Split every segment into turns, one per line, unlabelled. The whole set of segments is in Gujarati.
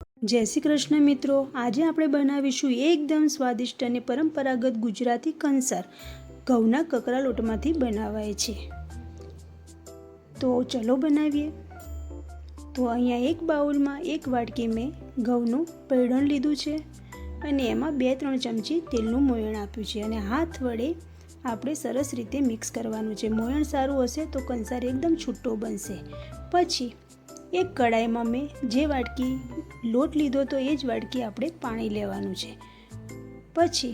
જય શ્રી કૃષ્ણ મિત્રો, આજે આપણે બનાવીશું એકદમ સ્વાદિષ્ટ અને પરંપરાગત ગુજરાતી કંસાર ઘઉંના કકરા લોટમાંથી બનાવાય છે। તો ચલો બનાવીએ। તો અહીંયા એક બાઉલમાં એક વાટકી મેં ઘઉંનું પૈડણ લીધું છે અને એમાં 2-3 ચમચી તેલનું મોયણ આપ્યું છે અને હાથ વડે આપણે સરસ રીતે મિક્સ કરવાનું છે। મોયણ સારું હશે તો કંસાર એકદમ છૂટો બનશે। પછી એક કડાઈમાં મેં જે વાટકી લોટ લીધો તો એ જ વાટકી આપણે પાણી લેવાનું છે। પછી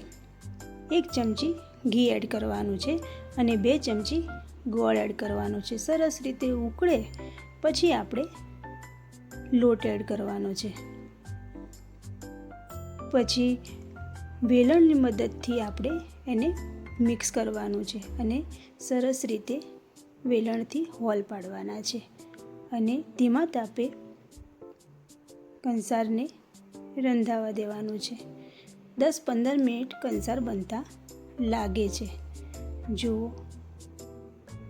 1 ચમચી ઘી એડ કરવાનું છે અને 2 ચમચી ગોળ એડ કરવાનો છે। સરસ રીતે ઉકળે પછી આપણે લોટ એડ કરવાનો છે। પછી વેલણની મદદથી આપણે એને મિક્સ કરવાનું છે અને સરસ રીતે વેલણથી હોલ પાડવાના છે અને ધીમા તાપે કંસારને રંધાવા દેવાનું છે। 10-15 મિનિટ કંસાર બનતા લાગે છે। જુઓ,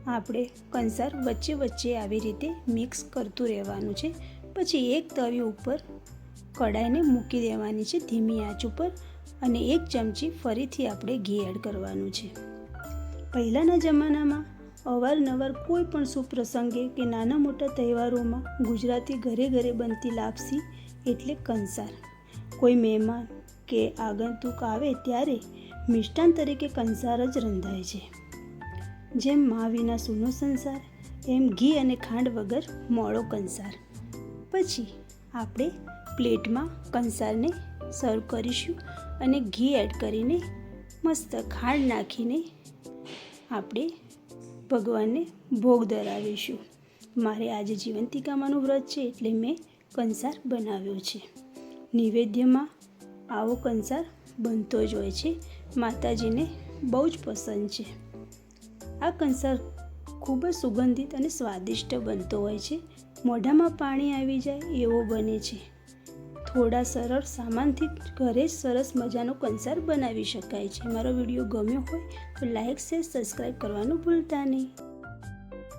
આપણે કંસાર વચ્ચે વચ્ચે આવી રીતે મિક્સ કરતું રહેવાનું છે। પછી એક તવી ઉપર કડાઈને મૂકી દેવાની છે ધીમી આંચ ઉપર અને 1 ચમચી ફરીથી આપણે ઘી એડ કરવાનું છે। પહેલાંના જમાનામાં અવારનવાર કોઈ પણ શુભ પ્રસંગે કે નાના મોટા તહેવારોમાં ગુજરાતી ઘરે ઘરે બનતી લાપસી એટલે કંસાર। કોઈ મહેમાન કે આગંતુક આવે ત્યારે મિષ્ટાન તરીકે કંસાર જ રંધાય છે। જેમ મા વિના સૂનો સંસાર એમ ઘી અને ખાંડ વગર મોળો કંસાર। પછી આપણે પ્લેટમાં કંસારને સર્વ કરીશું અને ઘી એડ કરીને મસ્ત ખાંડ નાખીને આપણે ભગવાનને ભોગ ધરાવીશું। મારે આજે જીવંતિકામાનું વ્રત છે એટલે મેં કંસાર બનાવ્યો છે। નૈવેદ્યમાં આવો કંસાર બનતો જ હોય છે, માતાજીને બહુ જ પસંદ છે। આ કંસાર ખૂબ જ સુગંધિત અને સ્વાદિષ્ટ બનતો હોય છે, મોઢામાં પાણી આવી જાય એવો બને છે। થોડા સરળ સામાનથી ઘરે જ સરસ મજાનો કંસાર બનાવી શકાય છે। મારો વિડીયો ગમ્યો હોય તો લાઈક શેર સબસ્ક્રાઈબ કરવાનું ભૂલતા નહીં।